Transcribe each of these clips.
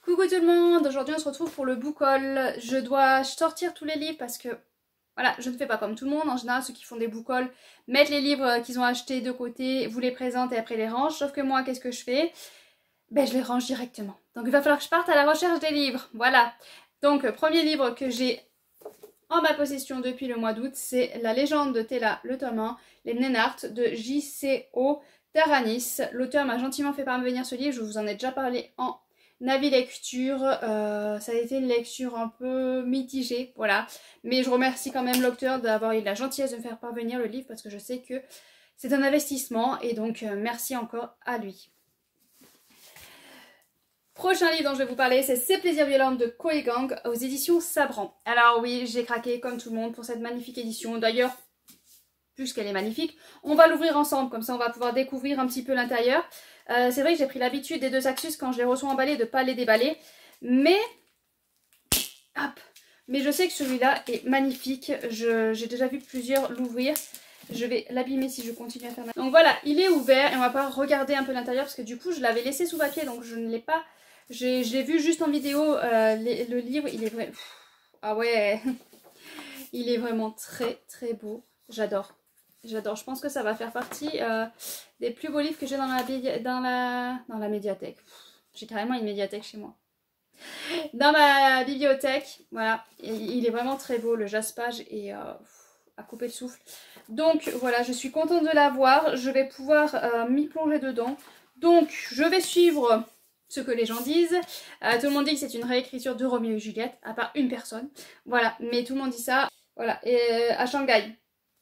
Coucou tout le monde, aujourd'hui on se retrouve pour le book haul. Je dois sortir tous les livres parce que voilà, je ne fais pas comme tout le monde. En général, ceux qui font des book hauls mettent les livres qu'ils ont achetés de côté, vous les présentent et après les rangent. Sauf que moi, qu'est-ce que je fais? Ben je les range directement. Donc il va falloir que je parte à la recherche des livres. Voilà. Donc premier livre que j'ai en ma possession depuis le mois d'août, c'est La légende de Tella, le tome 1, Les Nénartes de J.C.O. Taranis. L'auteur m'a gentiment fait parvenir ce livre, je vous en ai déjà parlé en avis lecture. Ça a été une lecture un peu mitigée, voilà. Mais je remercie quand même l'auteur d'avoir eu la gentillesse de me faire parvenir le livre parce que je sais que c'est un investissement et donc merci encore à lui. Prochain livre dont je vais vous parler, c'est Ses plaisirs violents de Chloé Gang aux éditions Sabran. Alors oui, j'ai craqué comme tout le monde pour cette magnifique édition. D'ailleurs, plus qu'elle est magnifique, on va l'ouvrir ensemble, comme ça on va pouvoir découvrir un petit peu l'intérieur. C'est vrai que j'ai pris l'habitude des deux Axus quand je les reçois emballés de ne pas les déballer. Mais, hop, mais je sais que celui-là est magnifique. J'ai déjà vu plusieurs l'ouvrir. Je vais l'abîmer si je continue à faire ma... Donc voilà, il est ouvert et on va pas regarder un peu l'intérieur parce que du coup je l'avais laissé sous papier donc je ne l'ai pas... Je l'ai vu juste en vidéo, le livre, il est vraiment... Ah ouais, il est vraiment très très beau. J'adore. J'adore. Je pense que ça va faire partie des plus beaux livres que j'ai dans la médiathèque. J'ai carrément une médiathèque chez moi. Dans ma bibliothèque, voilà. Et il est vraiment très beau, le jaspage est à couper le souffle. Donc voilà, je suis contente de l'avoir. Je vais pouvoir m'y plonger dedans. Donc je vais suivre... ce que les gens disent. Tout le monde dit que c'est une réécriture de Roméo et Juliette, à part une personne. Voilà, mais tout le monde dit ça. Voilà, et à Shanghai.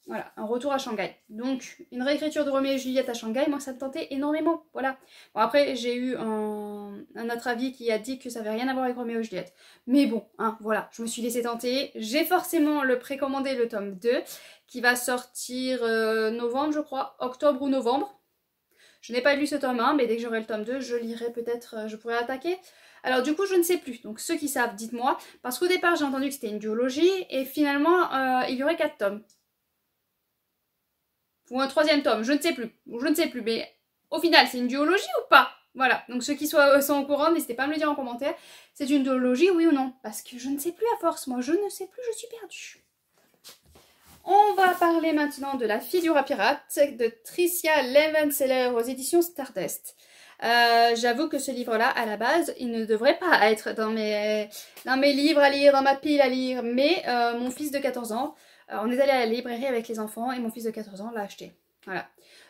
Voilà, un retour à Shanghai. Donc, une réécriture de Roméo et Juliette à Shanghai, moi ça me tentait énormément. Voilà. Bon, après, j'ai eu un autre avis qui a dit que ça n'avait rien à voir avec Roméo et Juliette. Mais bon, hein, voilà, je me suis laissée tenter. J'ai forcément le précommandé, le tome 2, qui va sortir novembre, je crois, octobre ou novembre. Je n'ai pas lu ce tome 1, mais dès que j'aurai le tome 2, je lirai peut-être, je pourrai attaquer. Alors du coup, je ne sais plus. Donc ceux qui savent, dites-moi. Parce qu'au départ, j'ai entendu que c'était une duologie, et finalement, il y aurait 4 tomes. Ou un 3e tome, je ne sais plus. Je ne sais plus, mais au final, c'est une duologie ou pas? Voilà, donc ceux qui sont au courant, n'hésitez pas à me le dire en commentaire. C'est une duologie, oui ou non? Parce que je ne sais plus à force, moi, je ne sais plus, je suis perdue. On va parler maintenant de La fille du rat pirate de Tricia Levenseller aux éditions Stardust. J'avoue que ce livre-là, à la base, il ne devrait pas être dans mes livres à lire, dans ma pile à lire. Mais mon fils de 14 ans, on est allé à la librairie avec les enfants et mon fils de 14 ans l'a acheté. Voilà.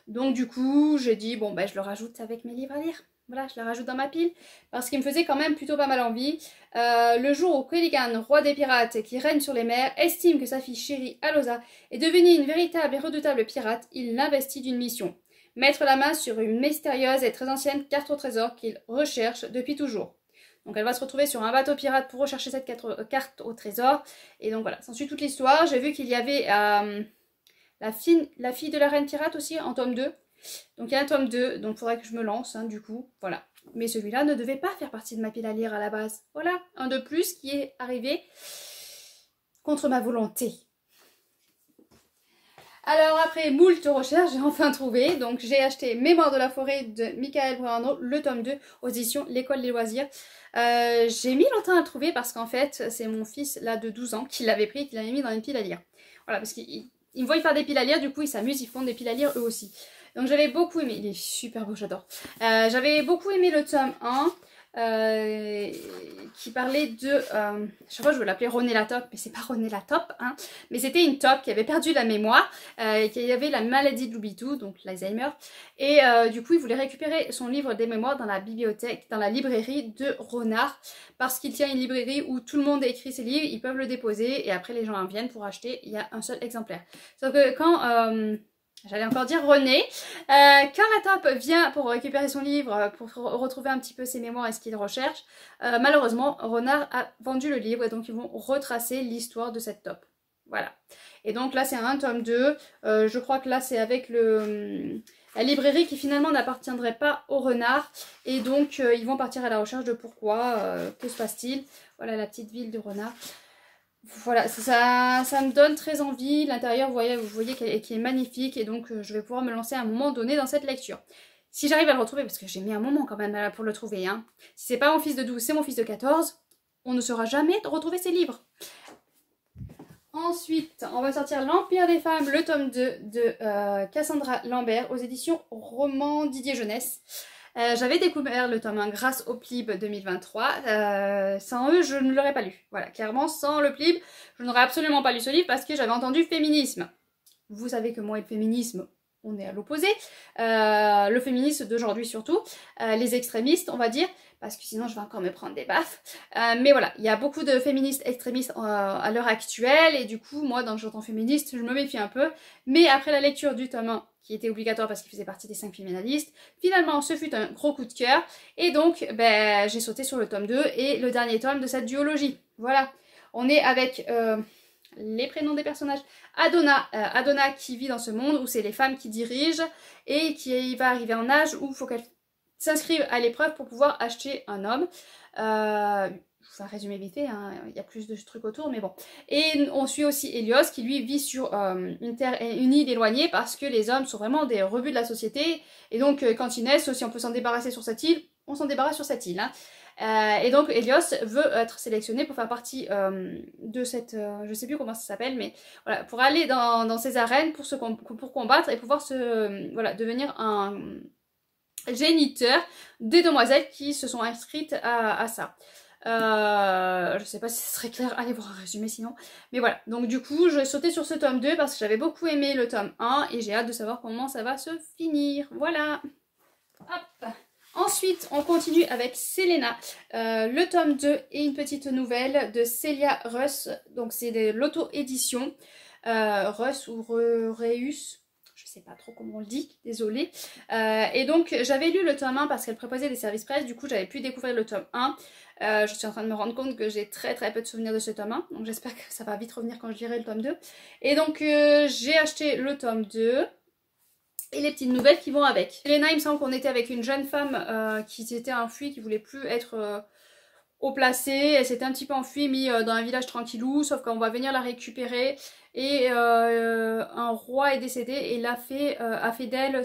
Donc du coup, j'ai dit, bon, ben, je le rajoute avec mes livres à lire. Voilà, je le rajoute dans ma pile parce qu'il me faisait quand même plutôt pas mal envie. Le jour où Caligan, roi des pirates qui règne sur les mers, estime que sa fille chérie Alosa est devenue une véritable et redoutable pirate, il l'investit d'une mission. Mettre la main sur une mystérieuse et très ancienne carte au trésor qu'il recherche depuis toujours. Donc elle va se retrouver sur un bateau pirate pour rechercher cette carte au trésor. Et donc voilà, s'ensuit toute l'histoire. J'ai vu qu'il y avait la fille de la reine pirate aussi en tome 2. Donc il y a un tome 2, donc il faudrait que je me lance, hein, du coup, voilà. Mais celui-là ne devait pas faire partie de ma pile à lire à la base. Voilà, un de plus qui est arrivé contre ma volonté. Alors après moult recherches, j'ai enfin trouvé. Donc j'ai acheté Mémoire de la forêt de Michael Brano, le tome 2, aux éditions L'École des loisirs. J'ai mis longtemps à le trouver parce qu'en fait, c'est mon fils là de 12 ans qui l'avait pris et qui l'avait mis dans une pile à lire. Voilà, parce qu'il me voit faire des piles à lire, du coup ils s'amusent, ils font des piles à lire eux aussi. Donc j'avais beaucoup aimé, il est super beau, j'adore. J'avais beaucoup aimé le tome 1 qui parlait de... chaque fois je veux l'appeler René la Top, mais c'est pas René la Top, hein. Mais c'était une top qui avait perdu la mémoire, qui avait la maladie de l'oubitou, donc l'Alzheimer. Et du coup il voulait récupérer son livre des mémoires dans la bibliothèque, dans la librairie de Renard, parce qu'il tient une librairie où tout le monde écrit ses livres, ils peuvent le déposer et après les gens en viennent pour acheter, il y a un seul exemplaire. Sauf que quand... j'allais encore dire René. Quand la top vient pour récupérer son livre, pour retrouver un petit peu ses mémoires et ce qu'il recherche, malheureusement, Renard a vendu le livre et donc ils vont retracer l'histoire de cette top. Voilà. Et donc là, c'est un tome 2. Je crois que là, c'est avec la librairie qui finalement n'appartiendrait pas au Renard. Et donc, ils vont partir à la recherche de pourquoi, que se passe-t-il. Voilà la petite ville de Renard. Voilà, ça me donne très envie. L'intérieur, vous voyez qu'il est magnifique et donc je vais pouvoir me lancer à un moment donné dans cette lecture. Si j'arrive à le retrouver, parce que j'ai mis un moment quand même pour le trouver, hein. Si c'est pas mon fils de 12, c'est mon fils de 14, on ne saura jamais retrouver ces livres. Ensuite, on va sortir L'Empire des femmes, le tome 2 de Cassandra Lambert aux éditions Roman Didier Jeunesse. J'avais découvert le tome 1 grâce au Plib 2023. Sans eux, je ne l'aurais pas lu. Voilà, clairement, sans le Plib, je n'aurais absolument pas lu ce livre parce que j'avais entendu féminisme. Vous savez que moi et le féminisme, on est à l'opposé. Le féminisme d'aujourd'hui surtout. Les extrémistes, on va dire. Parce que sinon je vais encore me prendre des baffes. Mais voilà, il y a beaucoup de féministes extrémistes à l'heure actuelle. Et du coup, moi, quand j'entends féministe, je me méfie un peu. Mais après la lecture du tome 1, qui était obligatoire parce qu'il faisait partie des 5 féministes, finalement, ce fut un gros coup de cœur. Et donc, ben, j'ai sauté sur le tome 2 et le dernier tome de cette duologie. Voilà, on est avec les prénoms des personnages. Adona qui vit dans ce monde où c'est les femmes qui dirigent et qui va arriver en âge où il faut qu'elle s'inscrivent à l'épreuve pour pouvoir acheter un homme. Je vous fais un résumé vite fait, hein, il y a plus de trucs autour, mais bon. Et on suit aussi Hélios qui lui vit sur une île éloignée parce que les hommes sont vraiment des rebuts de la société. Et donc quand ils naissent, si on peut s'en débarrasser sur cette île, on s'en débarrasse sur cette île. Hein. Et donc Hélios veut être sélectionné pour faire partie de cette, je sais plus comment ça s'appelle, mais voilà, pour aller dans ces arènes pour combattre et pouvoir voilà, devenir un géniteur des demoiselles qui se sont inscrites à ça. Je sais pas si ce serait clair, allez voir un résumé sinon. Mais voilà, donc du coup, je sautais sur ce tome 2 parce que j'avais beaucoup aimé le tome 1 et j'ai hâte de savoir comment ça va se finir. Voilà. Hop. Ensuite, on continue avec Selena, le tome 2 et une petite nouvelle de Celia Russ. Donc c'est de l'auto-édition. Russ ou Reus, je sais pas trop comment on le dit, désolée. Et donc j'avais lu le tome 1 parce qu'elle proposait des services presse, du coup j'avais pu découvrir le tome 1. Je suis en train de me rendre compte que j'ai très peu de souvenirs de ce tome 1, donc j'espère que ça va vite revenir quand je lirai le tome 2. Et donc j'ai acheté le tome 2 et les petites nouvelles qui vont avec. Elena, il me semble qu'on était avec une jeune femme qui s'était enfuie, qui voulait plus être haut placée. Elle s'était un petit peu enfuie, mis dans un village tranquillou, sauf qu'on va venir la récupérer. Et un roi est décédé et il a fait d'elle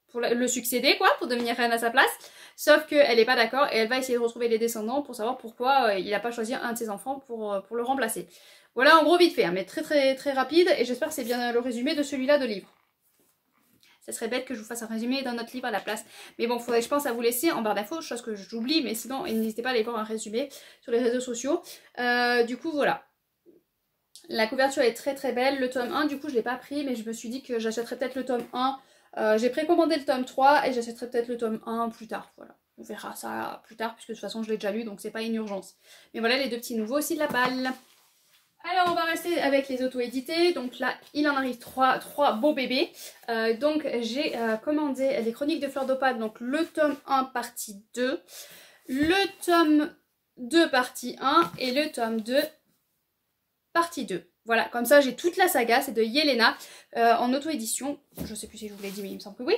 pour le succéder, quoi, pour devenir reine à sa place. Sauf qu'elle n'est pas d'accord et elle va essayer de retrouver les descendants pour savoir pourquoi il n'a pas choisi un de ses enfants pour le remplacer. Voilà en gros vite fait, hein, mais très rapide et j'espère que c'est bien le résumé de celui-là de livre. Ça serait bête que je vous fasse un résumé dans notre livre à la place. Mais bon, faudrait je pense à vous laisser en barre d'infos, chose que j'oublie, mais sinon n'hésitez pas à aller voir un résumé sur les réseaux sociaux. Du coup voilà. La couverture est très belle. Le tome 1 du coup je l'ai pas pris, mais je me suis dit que j'achèterais peut-être le tome 1. J'ai précommandé le tome 3 et j'achèterai peut-être le tome 1 plus tard. Voilà. On verra ça plus tard puisque de toute façon je l'ai déjà lu donc c'est pas une urgence. Mais voilà les deux petits nouveaux aussi de la balle. Alors on va rester avec les auto-édités, donc là il en arrive trois beaux bébés. Donc j'ai commandé les Chroniques de Fleur d'Opale, donc le tome 1 partie 2, le tome 2 partie 1 et le tome 2 partie 2. Voilà, comme ça j'ai toute la saga, c'est de Yelena en auto-édition. Je sais plus si je vous l'ai dit mais il me semble que oui.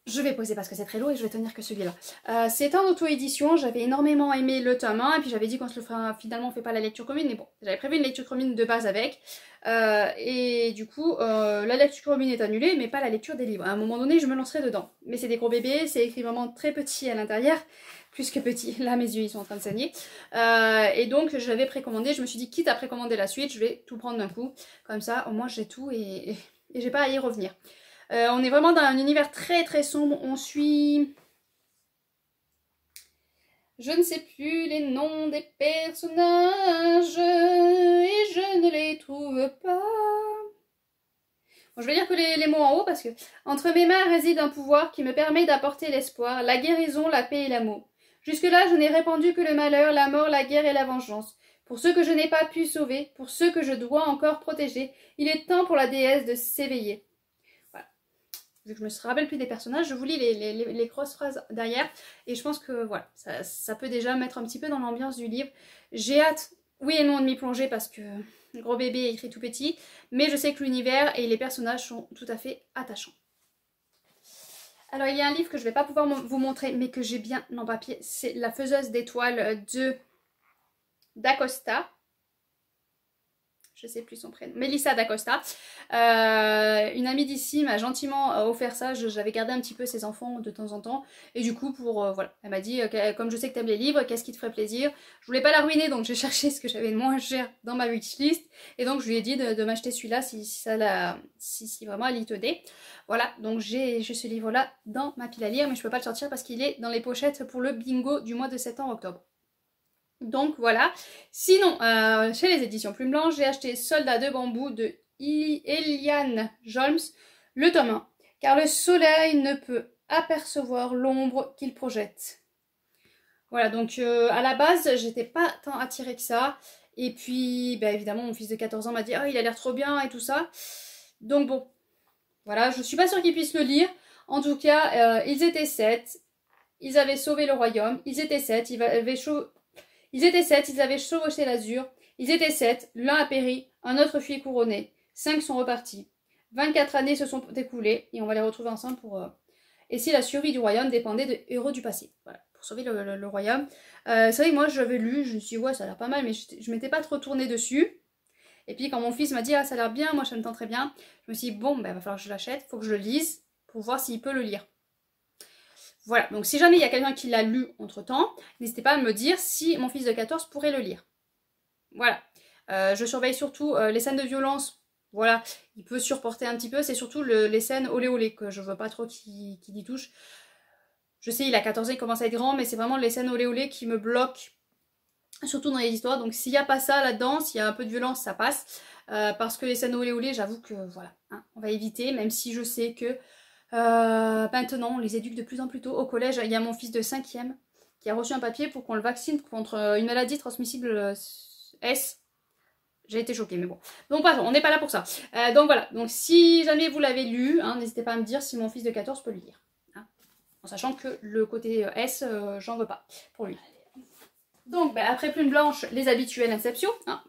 Je vais poser parce que c'est très lourd et je vais tenir que celui-là. C'est en auto-édition, j'avais énormément aimé le tome 1 et puis j'avais dit qu'on se le fera, finalement on fait pas la lecture commune, mais bon, j'avais prévu une lecture commune de base avec. Et du coup, la lecture commune est annulée, mais pas la lecture des livres. À un moment donné, je me lancerai dedans. Mais c'est des gros bébés, c'est écrit vraiment très petit à l'intérieur, plus que petit. Là, mes yeux, ils sont en train de saigner. Et donc, je l'avais précommandé, je me suis dit, quitte à précommander la suite, je vais tout prendre d'un coup. Comme ça, au moins, j'ai tout et j'ai pas à y revenir. On est vraiment dans un univers très sombre. On suit... Je ne sais plus les noms des personnages et je ne les trouve pas. Bon, je vais dire que les mots en haut parce que entre mes mains réside un pouvoir qui me permet d'apporter l'espoir, la guérison, la paix et l'amour. Jusque-là, je n'ai répandu que le malheur, la mort, la guerre et la vengeance. Pour ceux que je n'ai pas pu sauver, pour ceux que je dois encore protéger, il est temps pour la déesse de s'éveiller. Vu que je me rappelle plus des personnages, je vous lis les grosses phrases derrière. Et je pense que voilà, ça peut déjà mettre un petit peu dans l'ambiance du livre. J'ai hâte, oui et non, de m'y plonger parce que le gros bébé est écrit tout petit. Mais je sais que l'univers et les personnages sont tout à fait attachants. Alors il y a un livre que je ne vais pas pouvoir vous montrer, mais que j'ai bien en papier. C'est La Faiseuse d'étoiles de d'Acosta. je sais plus son prénom, Melissa d'Acosta. Une amie d'ici m'a gentiment offert ça, j'avais gardé un petit peu ses enfants de temps en temps, et du coup voilà, elle m'a dit, comme je sais que t'aimes les livres, qu'est-ce qui te ferait plaisir? Je voulais pas la ruiner, donc j'ai cherché ce que j'avais de moins cher dans ma wishlist, et donc je lui ai dit de m'acheter celui-là si vraiment elle y tenait. Voilà, donc j'ai ce livre-là dans ma pile à lire, mais je peux pas le sortir parce qu'il est dans les pochettes pour le bingo du mois de septembre-octobre. Donc voilà. Sinon, chez les éditions Plume Blanche, j'ai acheté Soldat de bambou de Eliane Jolms, le tome 1, car le soleil ne peut apercevoir l'ombre qu'il projette. Voilà, donc à la base, j'étais pas tant attirée que ça. Et puis, bah, évidemment, mon fils de 14 ans m'a dit « Oh, il a l'air trop bien » et tout ça. Donc bon, voilà, je suis pas sûre qu'ils puissent le lire. En tout cas, ils étaient 7. Ils avaient sauvé le royaume. Ils étaient 7. Ils avaient chevauché l'azur. Ils étaient 7. L'un a péri, un autre fut couronné. 5 sont repartis. 24 années se sont écoulées et on va les retrouver ensemble pour... Et si la survie du royaume dépendait de héros du passé. Voilà, pour sauver le royaume. C'est vrai que moi, j'avais lu, je me suis dit, ouais, ça a l'air pas mal, mais je m'étais pas trop tournée dessus. Et puis quand mon fils m'a dit, ah, ça a l'air bien, moi, ça me tente très bien, je me suis dit, bon, ben, va falloir que je l'achète, faut que je le lise pour voir s'il peut le lire. Voilà, donc si jamais il y a quelqu'un qui l'a lu entre-temps, n'hésitez pas à me dire si mon fils de 14 pourrait le lire. Voilà. Je surveille surtout les scènes de violence. Voilà, il peut supporter un petit peu. C'est surtout les scènes olé olé que je veux pas trop qu'il y touche. Je sais, il a 14 ans, il commence à être grand, mais c'est vraiment les scènes olé olé qui me bloquent. Surtout dans les histoires. Donc s'il n'y a pas ça là-dedans, s'il y a un peu de violence, ça passe. Parce que les scènes olé olé, j'avoue que voilà, hein, on va éviter. Même si je sais que maintenant, on les éduque de plus en plus tôt. Au collège, il y a mon fils de 5e qui a reçu un papier pour qu'on le vaccine contre une maladie transmissible S. J'ai été choquée, mais bon. Donc voilà, on n'est pas là pour ça. Donc voilà, donc si jamais vous l'avez lu, hein, n'hésitez pas à me dire si mon fils de 14 peut le lire. Hein, en sachant que le côté S, j'en veux pas pour lui. Donc bah, après Plume Blanche, les habituels Inception. Hein.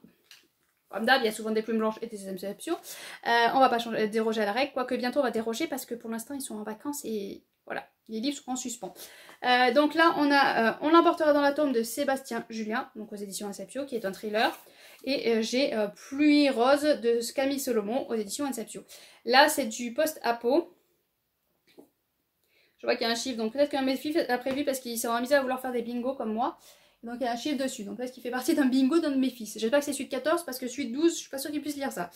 Comme d'hab, il y a souvent des plumes blanches et des Inception. On va pas déroger à la règle, quoique bientôt on va déroger parce que pour l'instant ils sont en vacances et voilà, les livres sont en suspens. Donc là on a On l'emportera dans la tombe de Sébastien Julien, donc aux éditions Inception, qui est un thriller. Et j'ai Pluie Rose de Camille Solomon aux éditions Inception. Là c'est du post-apo. Je vois qu'il y a un chiffre, donc peut-être qu'un mes filles a prévu parce qu'il s'est amusé à vouloir faire des bingos comme moi. Donc il y a un chiffre dessus, donc là ce qui fait partie d'un bingo d'un de mes fils. J'espère que c'est celui de 14 parce que celui de 12, je suis pas sûre qu'il puisse lire ça.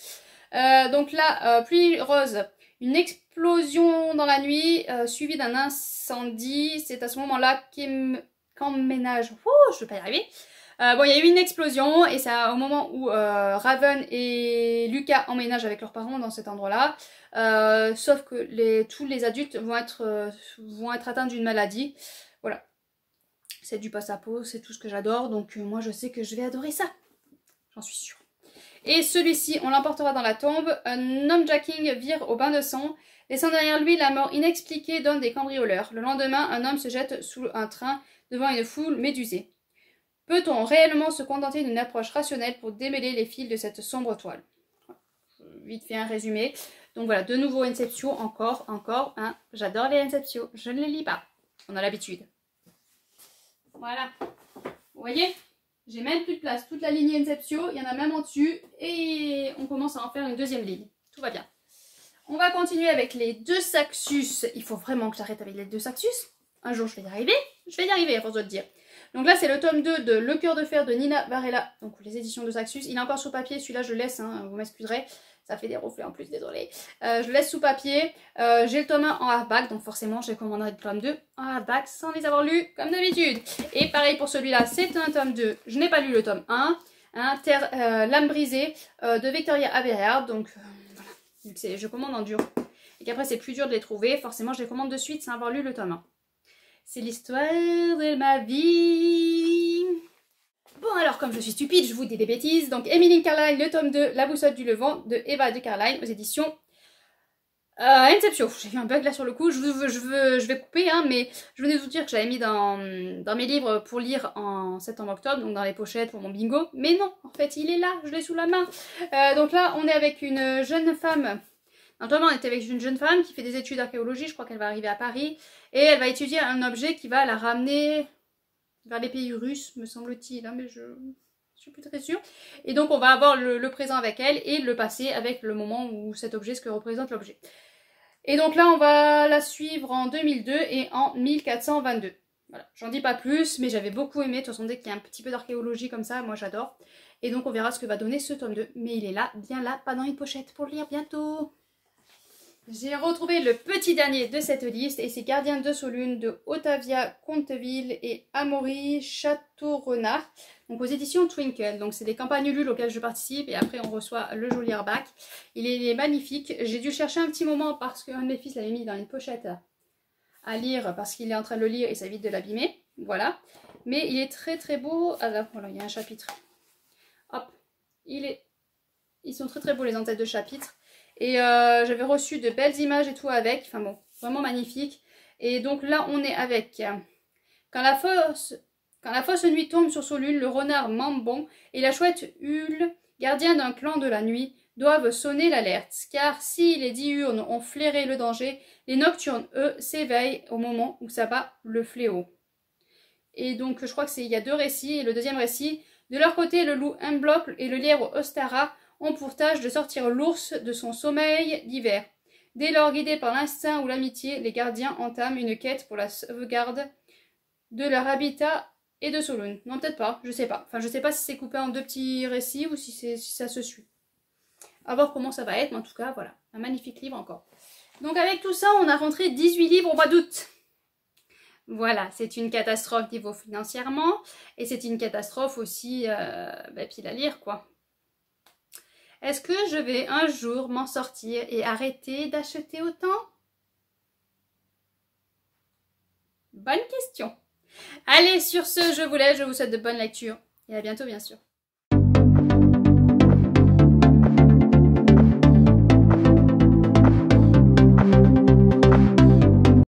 Donc là, Pluie Rose, une explosion dans la nuit suivie d'un incendie. C'est à ce moment-là qu'emménage. Oh, je vais pas y arriver. Bon, il y a eu une explosion et c'est au moment où Raven et Lucas emménagent avec leurs parents dans cet endroit-là. Sauf que tous les adultes vont être atteints d'une maladie. Voilà. C'est du passe-à-peau, c'est tout ce que j'adore, donc moi je sais que je vais adorer ça. J'en suis sûre. Et celui-ci, on l'emportera dans la tombe. Un homme jacking vire au bain de sang, laissant derrière lui la mort inexpliquée d'un des cambrioleurs. Le lendemain, un homme se jette sous un train devant une foule médusée. Peut-on réellement se contenter d'une approche rationnelle pour démêler les fils de cette sombre toile? Vite fait un résumé. Donc voilà, de nouveau Inception, encore, hein. J'adore les Inception, je ne les lis pas. On a l'habitude. Voilà, vous voyez, j'ai même plus de place, toute la ligne Inception, il y en a même en dessus, et on commence à en faire une deuxième ligne, tout va bien. On va continuer avec les 2 Saxus, il faut vraiment que j'arrête avec les 2 Saxus, un jour je vais y arriver à force de te dire. Donc là c'est le tome 2 de Le Cœur de Fer de Nina Varela, donc les éditions de Saxus, il est encore sur papier, celui-là je laisse, hein, vous m'excuserez. Ça fait des reflets en plus, désolé. Je le laisse sous papier. J'ai le tome 1 en hardback, donc forcément, j'ai commandé le tome 2 en hardback sans les avoir lus, comme d'habitude. Et pareil pour celui-là, c'est un tome 2. Je n'ai pas lu le tome 1. Hein, L'âme brisée de Victoria Aveyard. Donc, voilà. Je commande en dur. Et qu'après, c'est plus dur de les trouver. Forcément, je les commande de suite sans avoir lu le tome 1. C'est l'histoire de ma vie. Bon alors, comme je suis stupide, je vous dis des bêtises. Donc, Emmeline Carlyle, le tome 2, La boussole du Levant, de Eva de Carlyle, aux éditions Inception. J'ai eu un bug là sur le coup, je vais couper, hein, mais je venais de vous dire que j'avais mis dans mes livres pour lire en septembre-octobre, donc dans les pochettes pour mon bingo. Mais non, en fait, il est là, je l'ai sous la main. Donc là, on est avec une jeune femme. Notamment, on était avec une jeune femme qui fait des études d'archéologie, je crois qu'elle va arriver à Paris, et elle va étudier un objet qui va la ramener vers les pays russes, me semble-t-il, hein, mais je je suis plus très sûre. Et donc on va avoir le présent avec elle et le passé avec le moment où cet objet, ce que représente l'objet. Et donc là on va la suivre en 2002 et en 1422. Voilà, j'en dis pas plus, mais j'avais beaucoup aimé. De toute façon, dès qu'il y a un petit peu d'archéologie comme ça, moi j'adore. Et donc on verra ce que va donner ce tome 2. Mais il est là, bien là, pas dans une pochette pour le lire bientôt. J'ai retrouvé le petit dernier de cette liste et c'est Gardiens de Solune de Otavia Conteville et Amaury Château-Renard. Donc aux éditions Twinkle. Donc c'est des campagnes Ulule auxquelles je participe et après on reçoit le joli hardback. Il est magnifique. J'ai dû chercher un petit moment parce qu'un de mes fils l'avait mis dans une pochette à lire parce qu'il est en train de le lire et ça évite de l'abîmer. Voilà. Mais il est très très beau. Alors voilà, il y a un chapitre. Hop. Ils sont très très beaux les en-têtes de chapitre. Et j'avais reçu de belles images et tout avec. Enfin bon, vraiment magnifique. Et donc là, on est avec... Quand la fausse nuit tombe sur Solune, le renard Mambon et la chouette Hule, gardiens d'un clan de la nuit, doivent sonner l'alerte. Car si les diurnes ont flairé le danger, les nocturnes, eux, s'éveillent au moment où s'abat le fléau. Et donc, je crois qu'il y a 2 récits. Et le deuxième récit, de leur côté, le loup Mbloc et le lièvre Ostara ont pour tâche de sortir l'ours de son sommeil d'hiver. Dès lors, guidés par l'instinct ou l'amitié, les gardiens entament une quête pour la sauvegarde de leur habitat et de Solune. Non, peut-être pas, je sais pas. Enfin, je sais pas si c'est coupé en 2 petits récits ou si ça se suit. À voir comment ça va être, mais en tout cas, voilà. Un magnifique livre encore. Donc avec tout ça, on a rentré 18 livres au mois d'août. Voilà, c'est une catastrophe niveau financièrement. Et c'est une catastrophe aussi, pile à lire, quoi. Est-ce que je vais un jour m'en sortir et arrêter d'acheter autant? Bonne question. Allez, sur ce, je vous laisse, je vous souhaite de bonnes lectures. Et à bientôt, bien sûr.